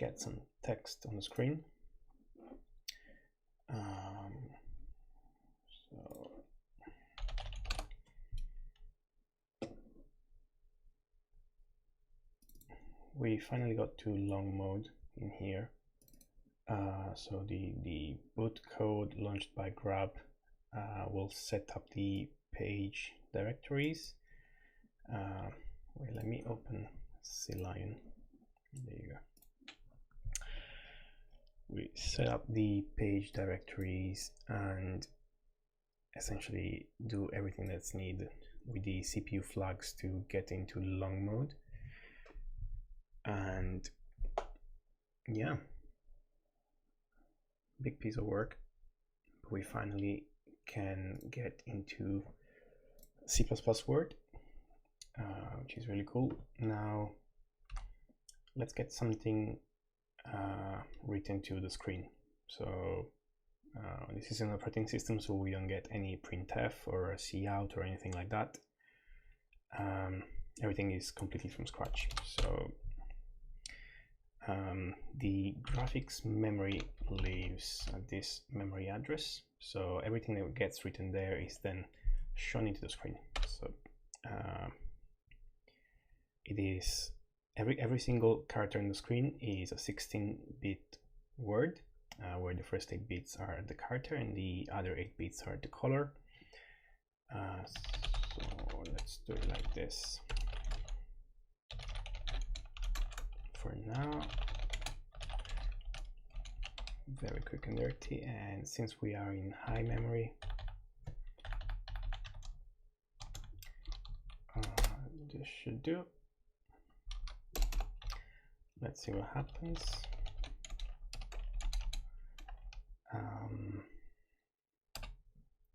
get some text on the screen. So we finally got to long mode in here. So the boot code launched by GRUB will set up the page directories. Wait, let me open CLion. There you go. We set up the page directories and essentially do everything that's needed with the CPU flags to get into long mode. And yeah, big piece of work. We finally can get into C++ Word, which is really cool. Now let's get something written to the screen. So this is an operating system, so we don't get any printf or a cout or anything like that. Everything is completely from scratch. So the graphics memory lives at this memory address, so everything that gets written there is then shown into the screen. So it is every single character in the screen is a 16-bit word, where the first 8 bits are the character and the other 8 bits are the color. So let's do it like this for now. Very quick and dirty, and since we are in high memory, this should do. Let's see what happens.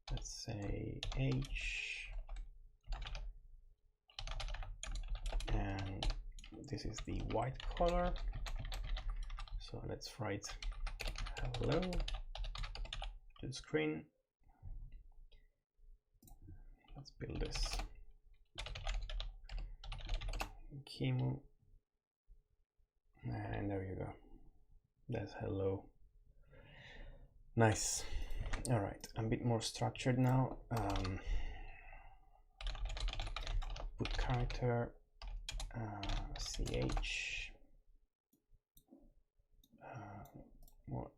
Let's say H, and this is the white color. So let's write hello to the screen. Let's build this. Kimu. And there you go. That's hello. Nice. All right, a bit more structured now. Put character, ch. More.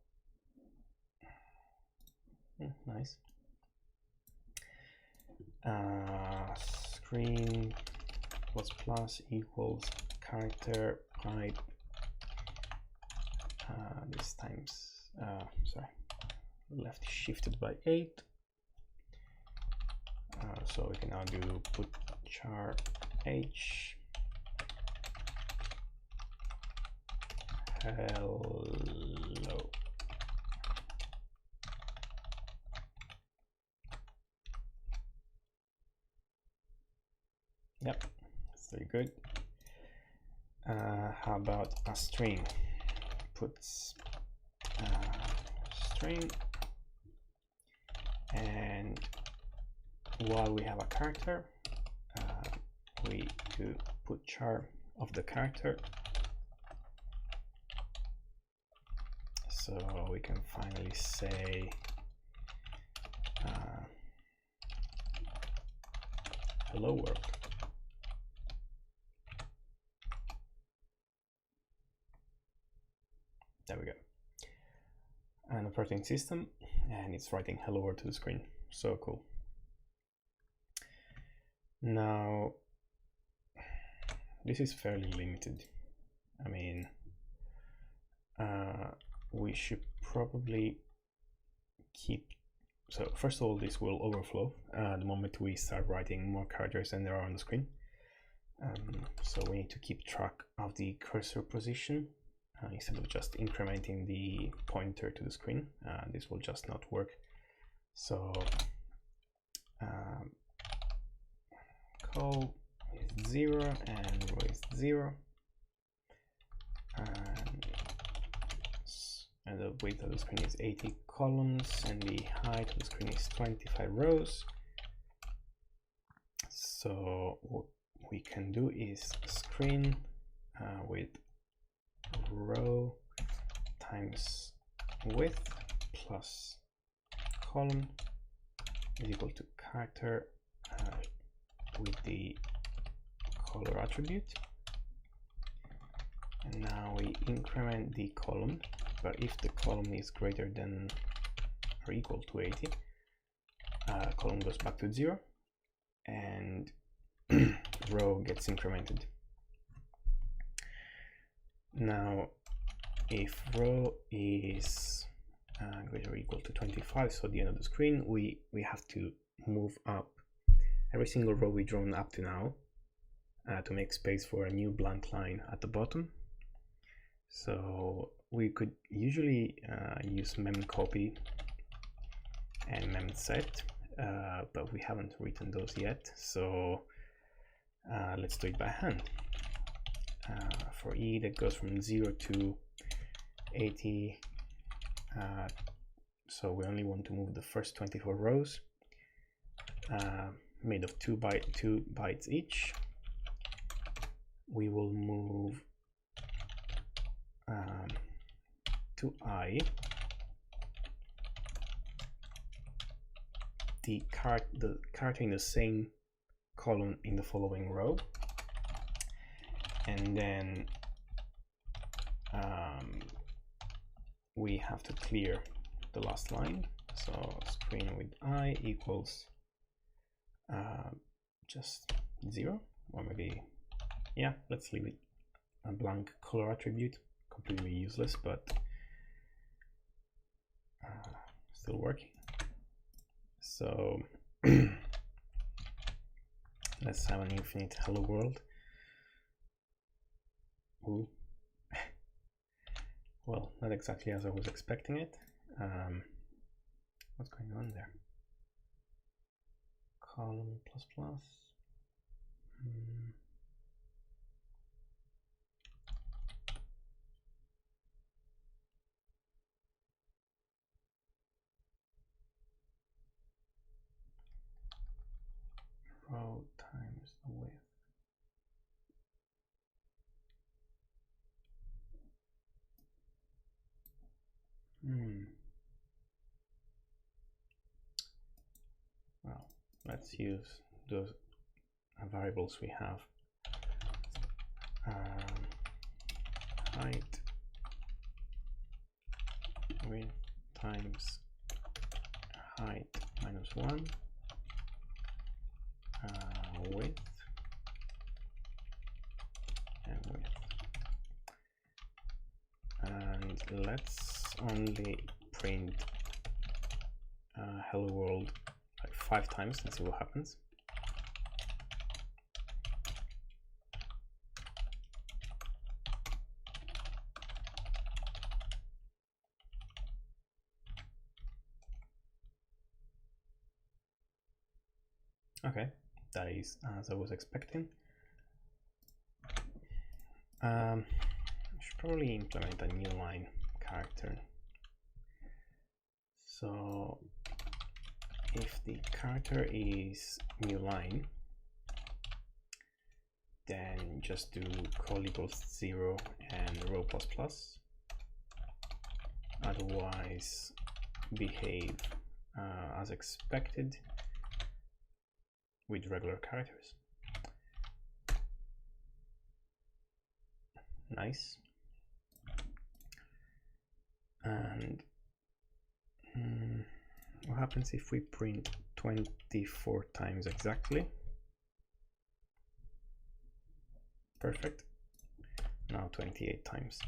Nice. Screen ++ equals character pipe. This times, sorry, left is shifted by 8. So we can now do put char h hello. Yep, that's very good. How about a string? Puts string, and while we have a character, we do put char of the character, so we can finally say hello world. There we go. An operating system, and it's writing hello world to the screen. So cool. Now, this is fairly limited. I mean, we should probably keep. So first of all, this will overflow the moment we start writing more characters than there are on the screen. So we need to keep track of the cursor position. Instead of just incrementing the pointer to the screen, this will just not work. So call is 0 and row is 0, and the width of the screen is 80 columns, and the height of the screen is 25 rows. So what we can do is screen with row times width plus column is equal to character with the color attribute. And now we increment the column, but if the column is greater than or equal to 80, column goes back to 0 and row gets incremented. Now if row is greater or equal to 25, so at the end of the screen, we have to move up every single row we've drawn up to now to make space for a new blank line at the bottom. So we could usually use memcopy and memset, but we haven't written those yet, so let's do it by hand. For E that goes from 0 to 80, so we only want to move the first 24 rows, made of 2 bytes each. We will move to I the character in the same column in the following row, and then we have to clear the last line, so screen with I equals just 0, or maybe, yeah, let's leave it a blank color attribute, completely useless, but still working. So let's have an infinite hello world. Ooh. Well, not exactly as I was expecting it. What's going on there? Column plus plus. Row times the width. Well, let's use those variables we have. Height width times height minus 1, width and width, and let's only print hello world like 5 times and see what happens. Okay, that is as I was expecting. I should probably implement a new line character. So if the character is new line, then just do call equals 0 and row plus plus. Otherwise, behave as expected with regular characters. Nice. And what happens if we print 24 times exactly? Perfect. Now 28 times.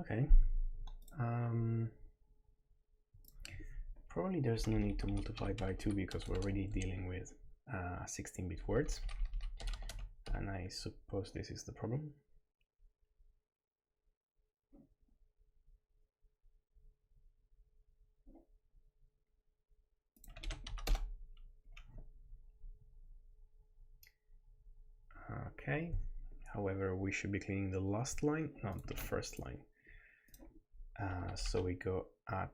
Okay. Probably there's no need to multiply by 2 because we're already dealing with 16-bit words, and I suppose this is the problem. Okay, however, we should be cleaning the last line, not the first line. So we go at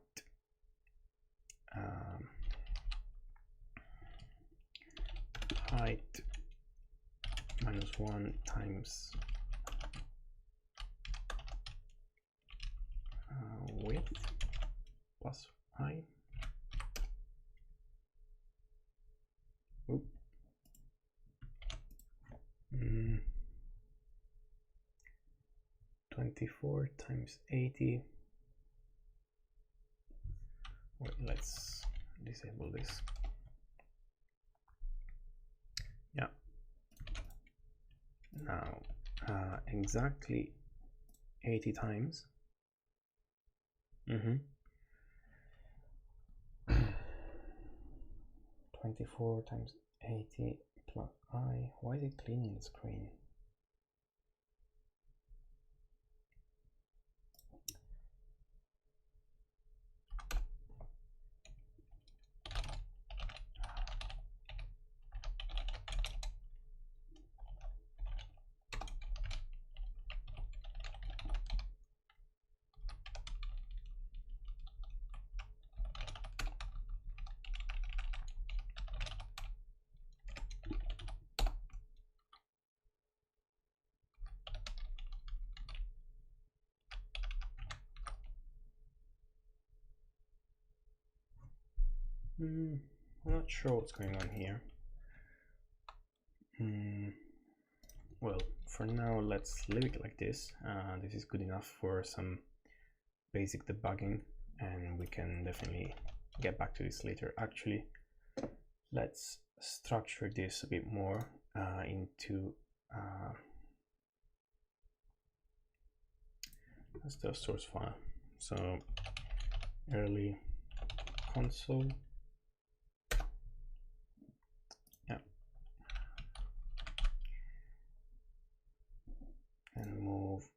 height 1 times width plus I. Oop. 24 times 80. Wait, let's disable this. Yeah. Now, exactly 80 times. 24 times 80 plus I. Why is it cleaning the screen? I'm not sure what's going on here. Well, for now, let's leave it like this. This is good enough for some basic debugging, and we can definitely get back to this later. Actually, let's structure this a bit more into that's the source file. So early console. Yeah. And move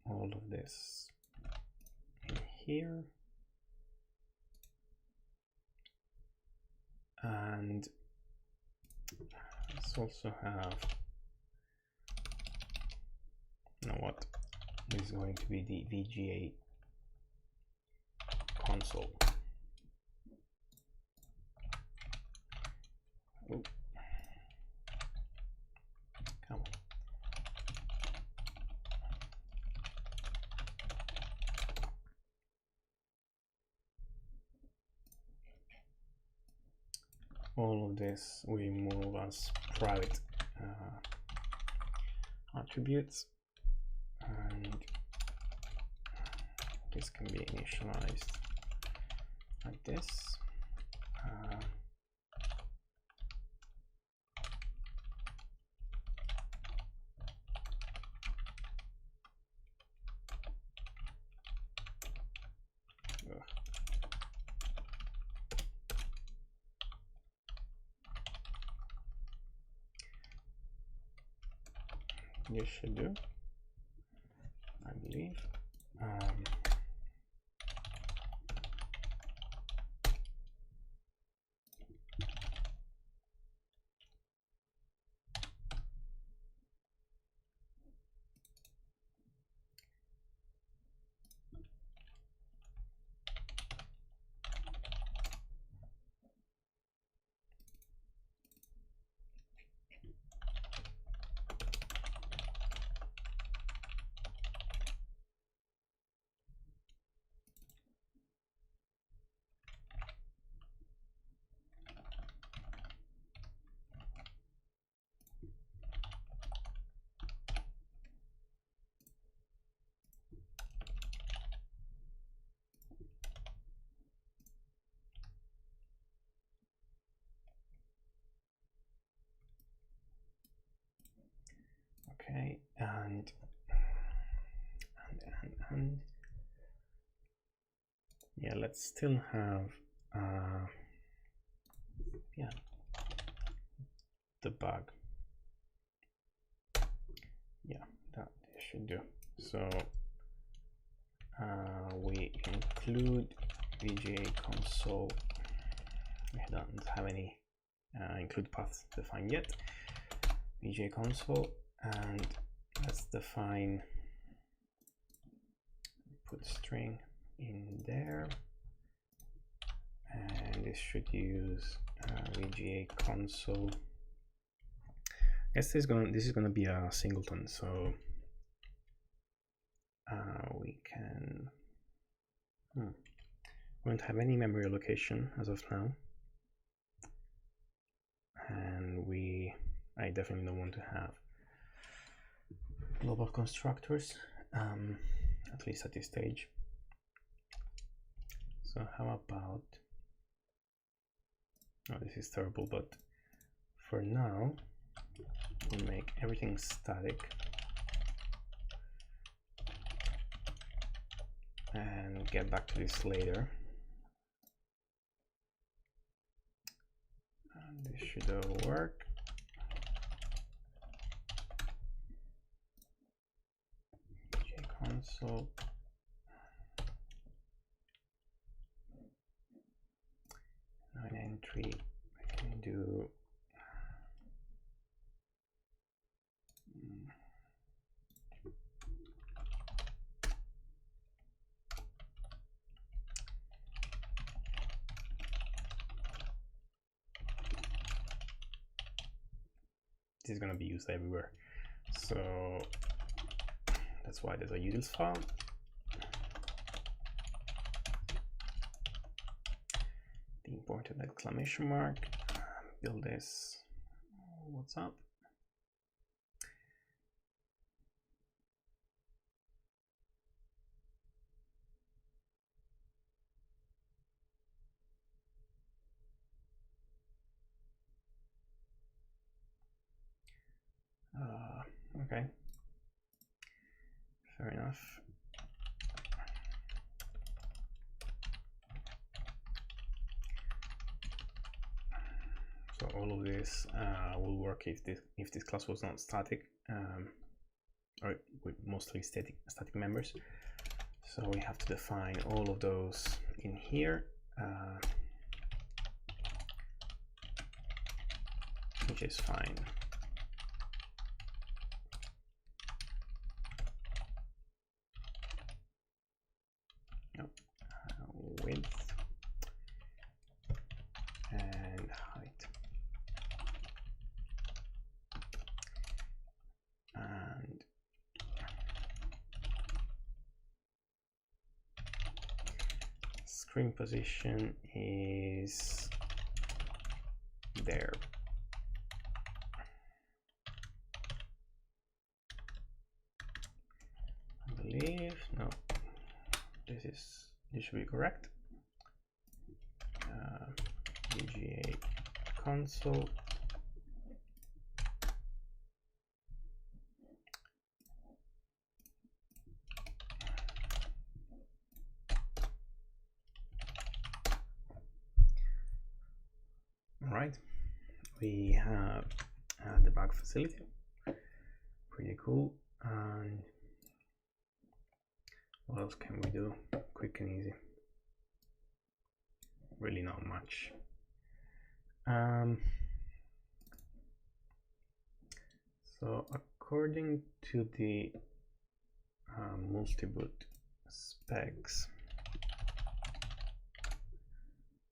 all of this in here. And let's also have, you know what, this is going to be the VGA console. Oh. Come on. All of this we move as private attributes, and this can be initialized like this. This should do, I believe. Okay, and yeah, let's still have yeah, the bug. Yeah, that should do. So we include VGA console. We don't have any include path defined yet. VGA console, and let's define, put string in there, and this should use VGA console. guess this is gonna be a singleton, so we can. We don't have any memory allocation as of now, and I definitely don't want to have global constructors, at least at this stage. So how about, oh, this is terrible, but for now we'll make everything static and get back to this later. And this should all work. Console. An entry, we can do this is going to be used everywhere, so that's why there's a utils file. The imported exclamation mark, build this, what's up? Okay, fair enough. So all of this will work if this class was not static, or with mostly static members. So we have to define all of those in here, which is fine. Width and height, and screen position is there. I believe, no, this should be correct. VGA console. All right, we have the debug facility. Pretty cool. And what else can we do? Quick and easy. Really not much. So according to the multi-boot specs,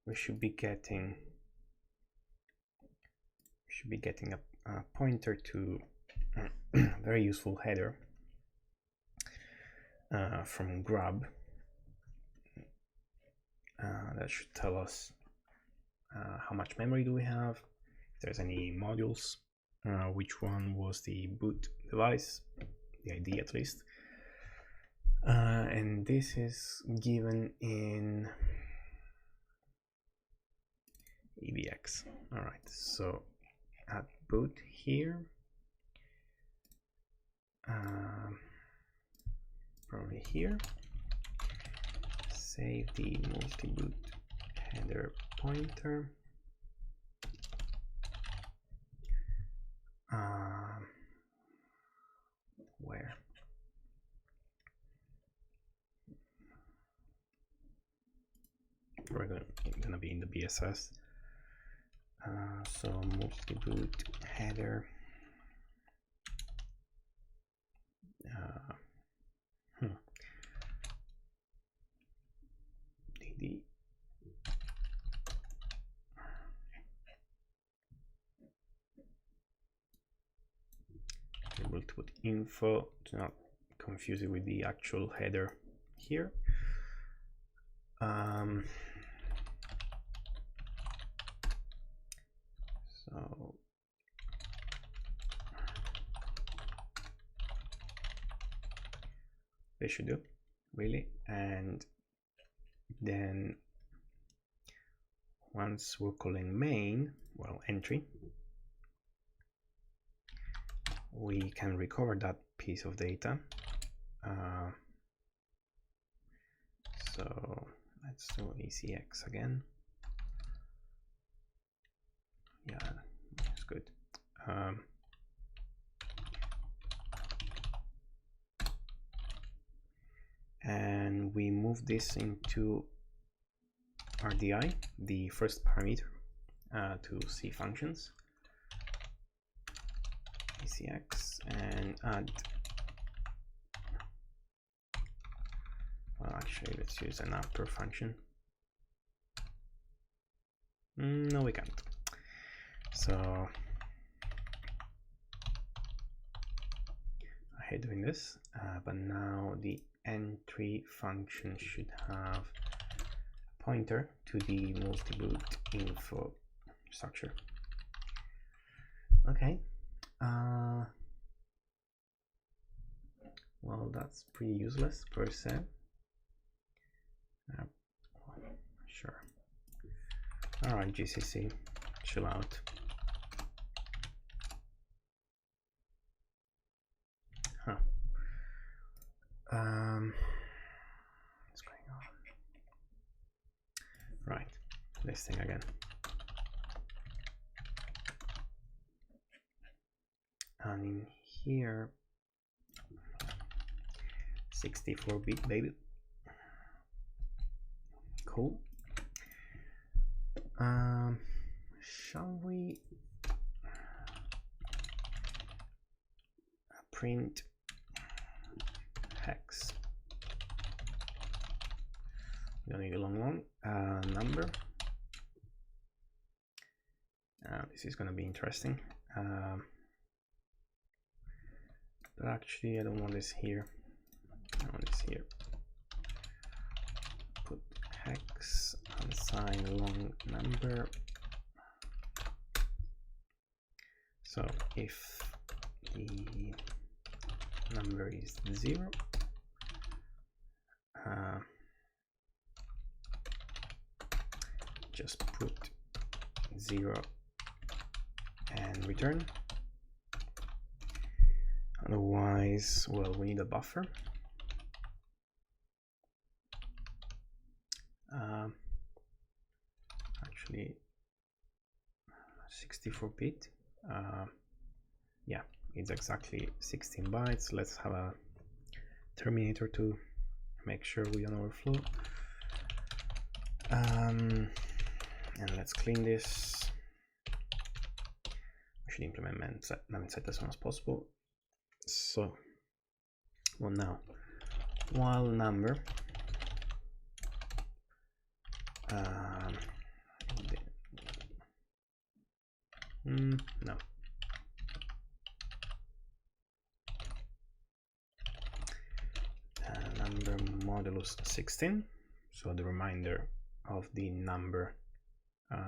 we should be getting a pointer to a very useful header from GRUB that should tell us how much memory do we have, if there's any modules, which one was the boot device, the ID at least, and this is given in EBX. All right, so at boot here, probably here, save the multi-boot header pointer. Where? We're gonna be in the BSS. So multi-boot header. DD. able to put info, to not confuse it with the actual header here. So they should do, really. And then once we're calling main, well, entry, we can recover that piece of data. So let's do ECX again. Yeah, that's good. And we move this into RDI, the first parameter, to C functions, ECX, and add. Well, actually, let's use an upper function. No, we can't. So I hate doing this, but now the entry function should have a pointer to the multi-boot info structure. Okay. Well, that's pretty useless per se. Sure. All right, GCC, chill out. Huh. What's going on? Right, this thing again. And in here, 64-bit, baby. Cool. Shall we print hex? We don't need a long one. Number. This is going to be interesting. But actually, I don't want this here. I want this here. Put hex unsigned long number. So if the number is 0, just put 0 and return. Otherwise, well, we need a buffer. Actually, 64-bit. Yeah, it's exactly 16 bytes. Let's have a terminator to make sure we don't overflow. And let's clean this. We should implement memset as soon as possible. So, well, now while number no. Number modulus 16, so the remainder of the number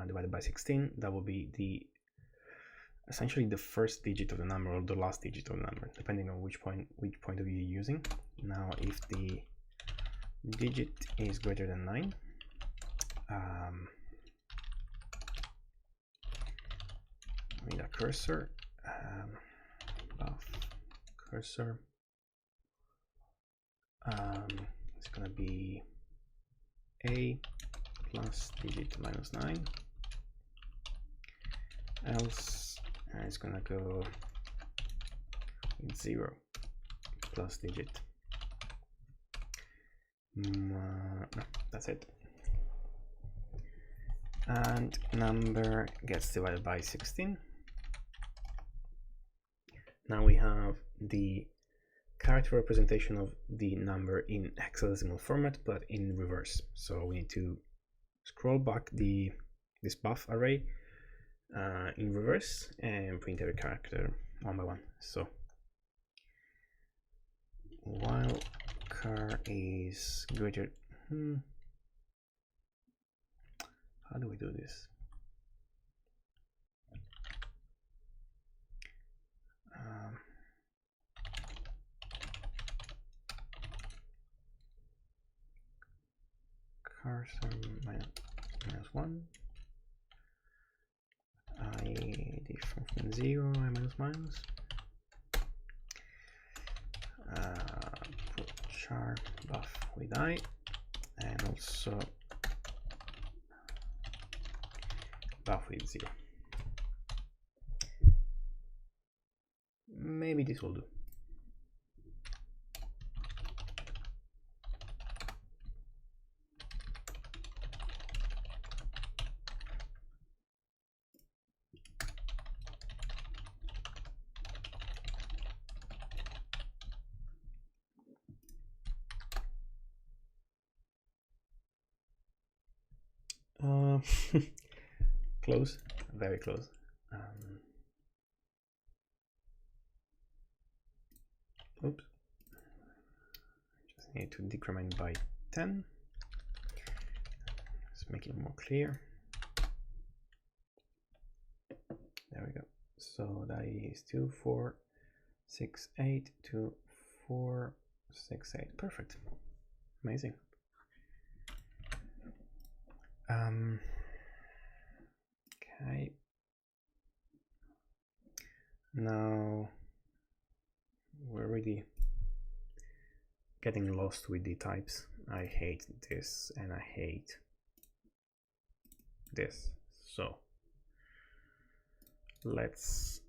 divided by 16, that will be the essentially the first digit of the number or the last digit of the number, depending on which point of view you're using. Now, if the digit is greater than 9, we need a cursor, buff cursor. It's gonna be a plus digit minus 9, else it's gonna go with 0 plus digit. No, that's it. And number gets divided by 16. Now we have the character representation of the number in hexadecimal format, but in reverse. So we need to scroll back this buff array in reverse and print every character one by one. So while car is greater. How do we do this? Cars are -1. I different from 0, I minus. Put char buff with I, and also buff with 0. Maybe this will do. Close, very close. Oops. Just need to decrement by 10. Let's make it more clear. There we go. So that is 2, 4, 6, 8, 2, 4, 6, 8. Perfect. Amazing. Okay. Now we're really getting lost with the types. I hate this and I hate this. So let's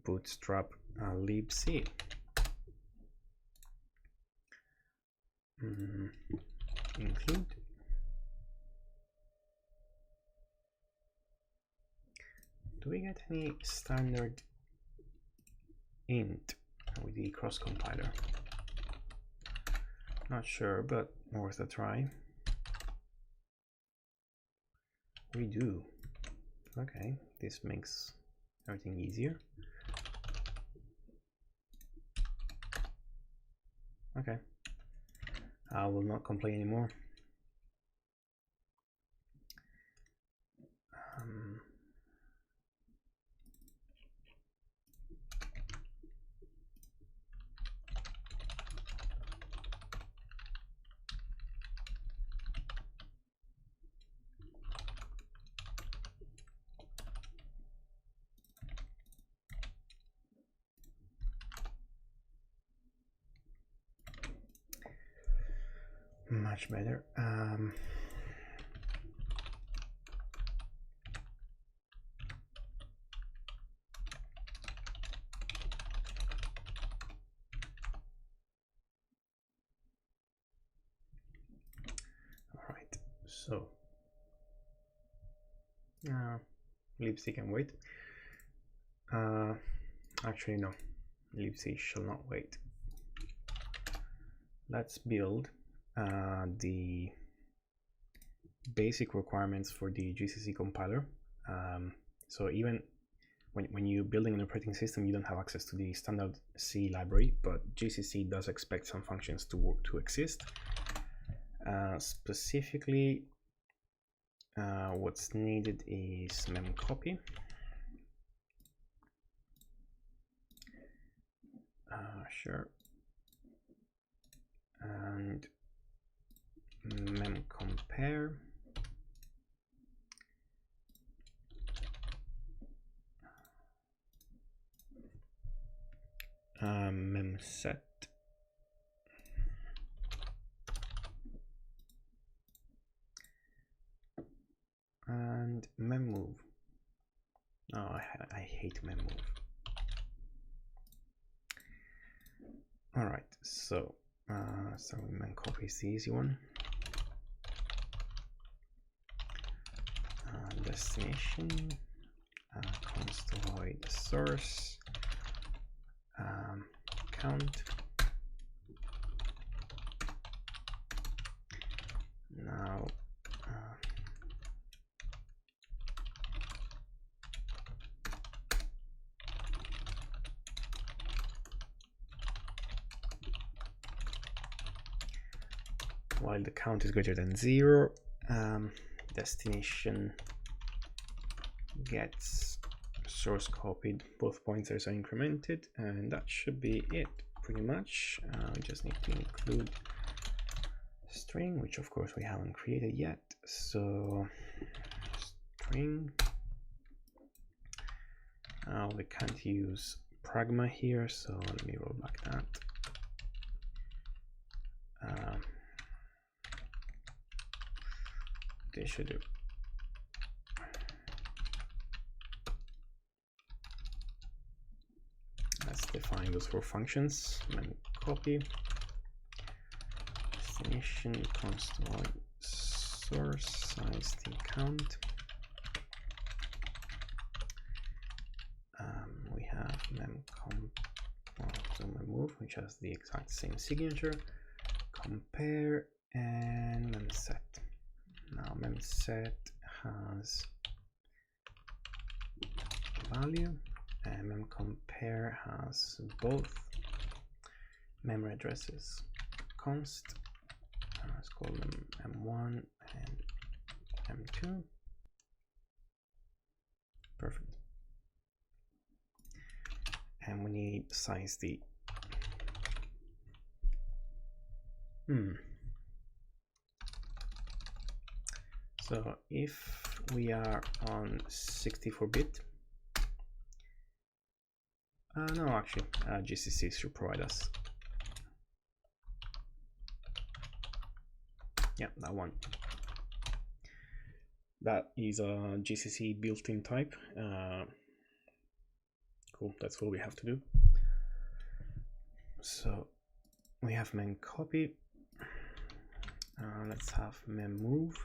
bootstrap libc. Include. Do we get any standard int with the cross compiler? Not sure, but worth a try. We do. Okay, this makes everything easier. Okay, I will not complain anymore. Much better. All right, so libc can wait. Actually, no, libc shall not wait. Let's build the basic requirements for the GCC compiler. So even when you're building an operating system, you don't have access to the standard C library, but GCC does expect some functions to exist. Specifically, what's needed is memcopy. Sure. And memcompare. Memset. And memmove. Oh, I hate memmove. All right, so memcopy is the easy one. Destination, const void source, count. Now while the count is greater than 0, destination gets source copied, both pointers are incremented, and that should be it pretty much. We just need to include string, which of course we haven't created yet. So string, we can't use pragma here, so let me roll back that. They should do. Let's define those 4 functions. Mem copy destination const void source size t count. We have move, which has the exact same signature. Compare and memset. Now memset has value, and memcompare has both memory addresses. Const, let's call them m1 and m2. Perfect. And we need size d. So if we are on 64-bit, no, actually, GCC should provide us. Yeah, that one. That is a GCC built-in type. Cool, that's all we have to do. So we have mem copy. Let's have mem move.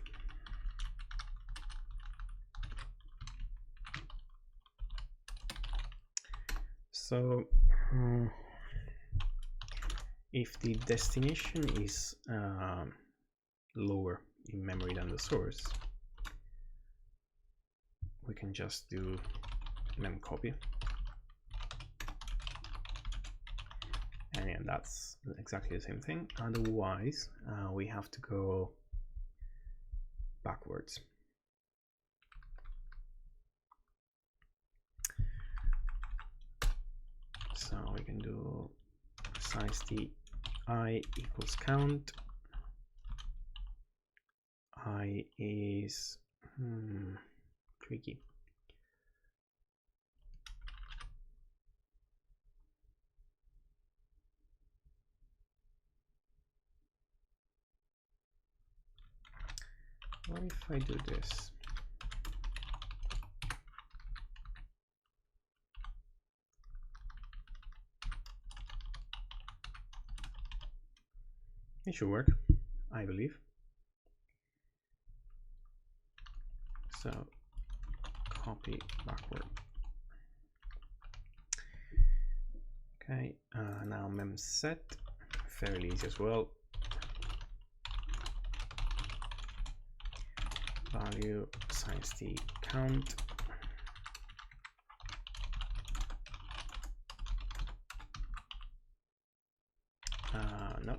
So if the destination is lower in memory than the source, we can just do mem copy. And yeah, that's exactly the same thing. Otherwise, we have to go backwards. So we can do size t I equals count. I is tricky. What if I do this? It should work, I believe. So copy backward. Okay, now memset, fairly easy as well. Value size t count. No.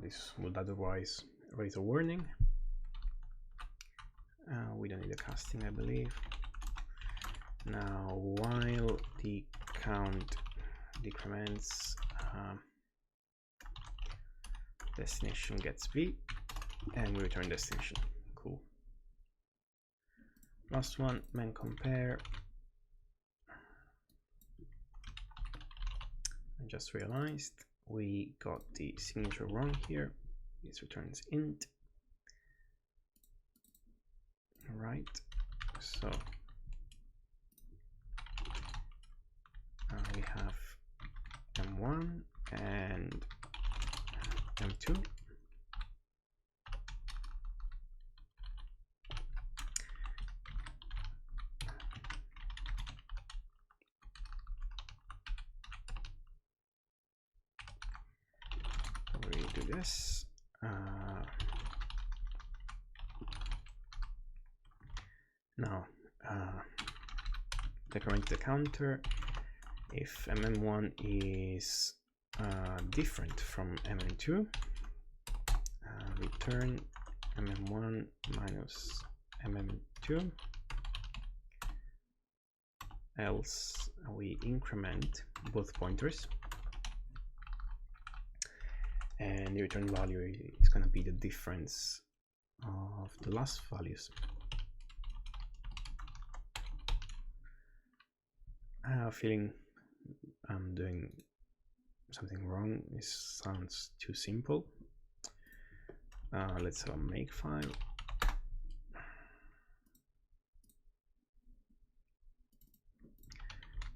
This would otherwise raise a warning. We don't need a casting, I believe. Now, while the count decrements, destination gets b, and we return destination. Cool. Last one, mem compare. I just realized we got the signature wrong here. This returns int. Right. So we have m1 and m2. Redo this. Now decrement the counter. If mm1 is different from mm2, return mm1 minus mm2, else we increment both pointers, and the return value is going to be the difference of the last values. I have a feeling I'm doing something wrong. This sounds too simple. Let's have a make file.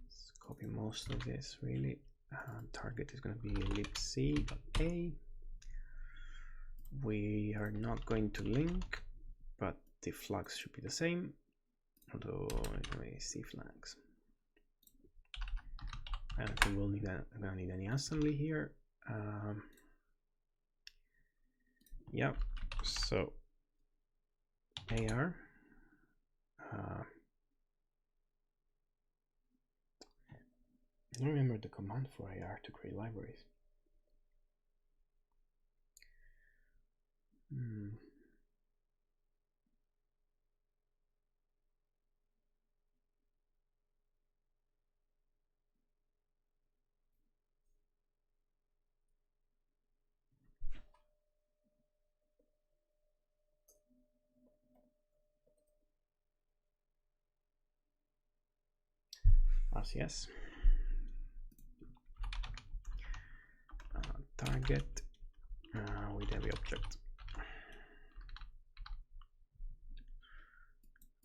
Let's copy most of this really. Target is going to be libc.a. We are not going to link, but the flags should be the same, although anyway, C flags. I don't think we'll need I'm gonna need any assembly here. Yep. So AR. I don't remember the command for AR to create libraries. RCS. Target with every object.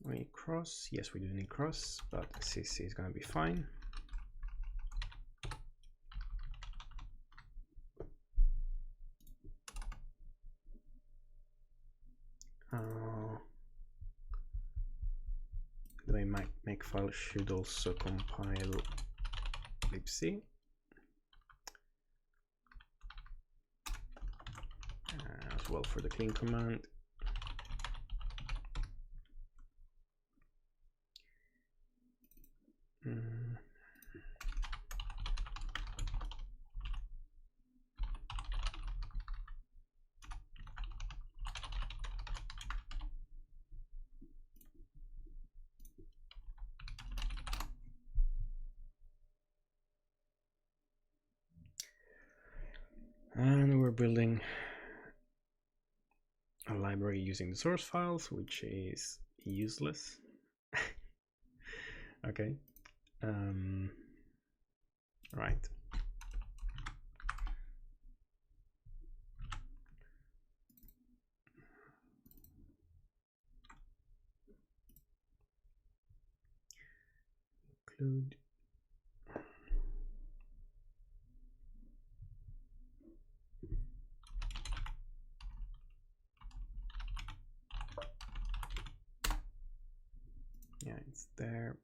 We cross. Yes, we do need cross, but CC is going to be fine. The make file should also compile libc. As well for the clean command. And we're building a library using the source files, which is useless. Okay. Right. Include. Yeah, it's there.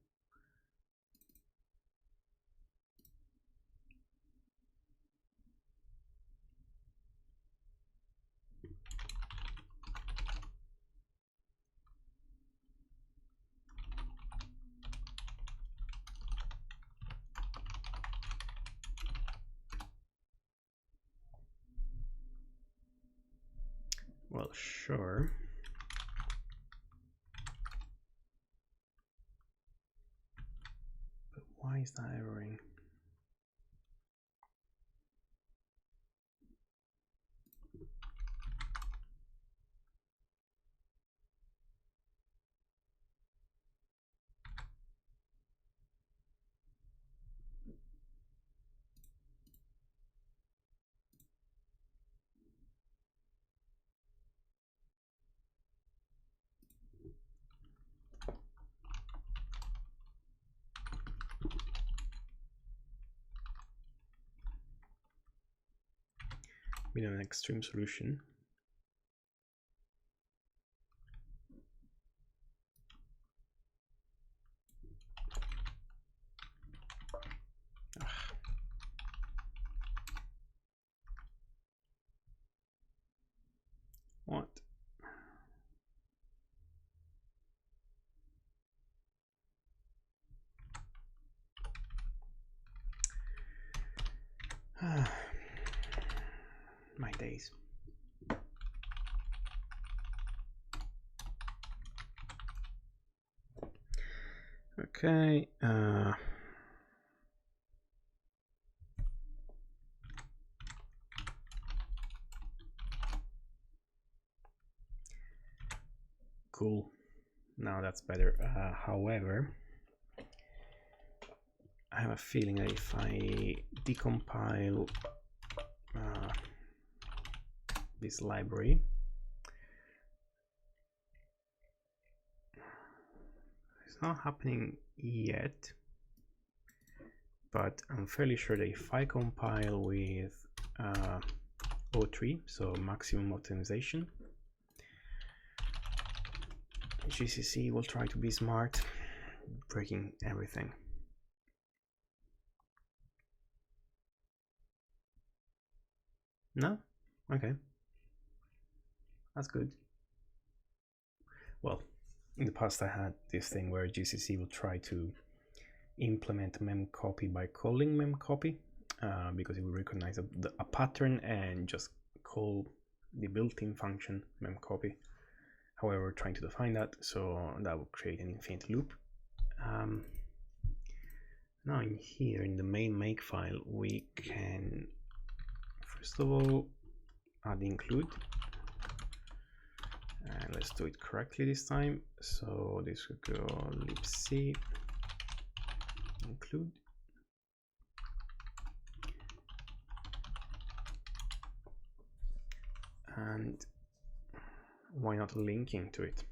Well, sure. But why is that erroring? We need an extreme solution. What? My days. Okay. Cool. Now that's better. However, I have a feeling that if I decompile this library, it's not happening yet, but I'm fairly sure that if I compile with O3, so maximum optimization, GCC will try to be smart, breaking everything. No? Okay. That's good. Well, in the past I had this thing where GCC will try to implement memcopy by calling memcopy, because it will recognize a pattern and just call the built-in function memcopy. However, we're trying to define that, so that will create an infinite loop. Now in here, in the main makefile, we can first of all add include, and let's do it correctly this time. So this would go libc include, and why not linking to it?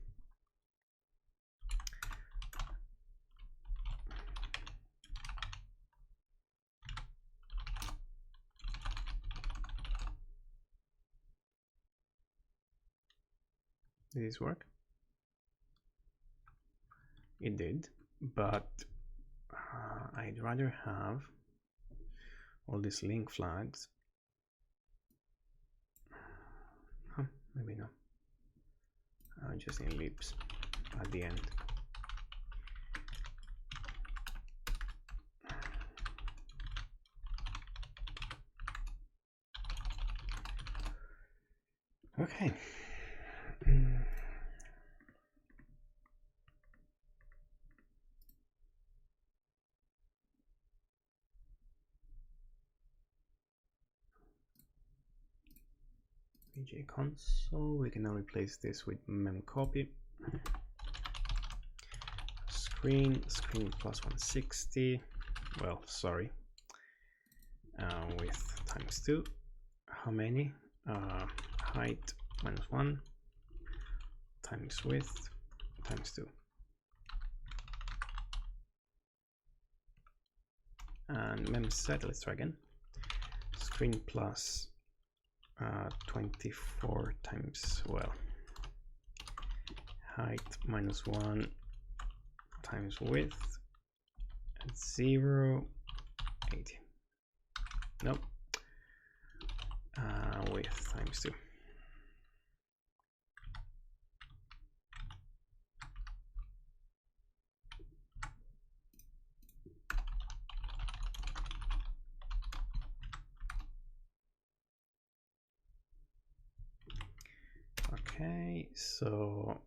Did this work? It did, but I'd rather have all these link flags. Huh, maybe not. Just in libs at the end. Okay. VJ console, we can now replace this with memcopy. Screen plus 160, well, sorry, width times 2. How many? Height minus 1 times width times 2. And memset, let's try again. Screen plus 24 times, well, height minus 1 times width at 0, 80. Nope. Width times 2. Okay, so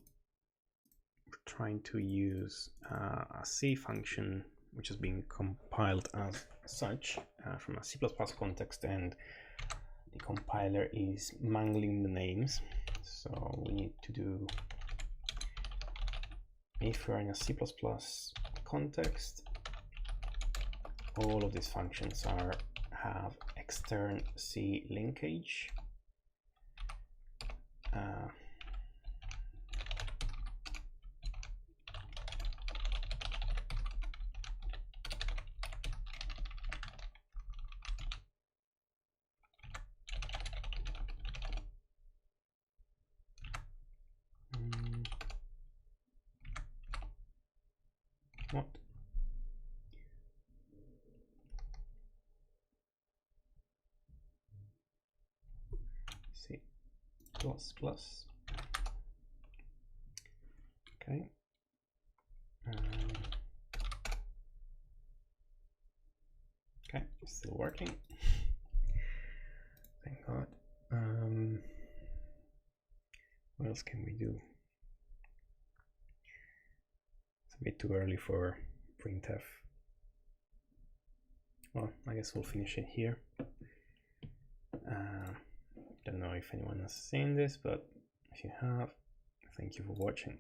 we're trying to use a C function which is being compiled as such from a C++ context, and the compiler is mangling the names. So we need to do, if we're in a C++ context, all of these functions have extern C linkage. What? C++. Okay. Okay, it's still working. Thank God. What else can we do? It's a bit too early for printf. Well, I guess we'll finish it here. Don't know if anyone has seen this, but if you have, thank you for watching.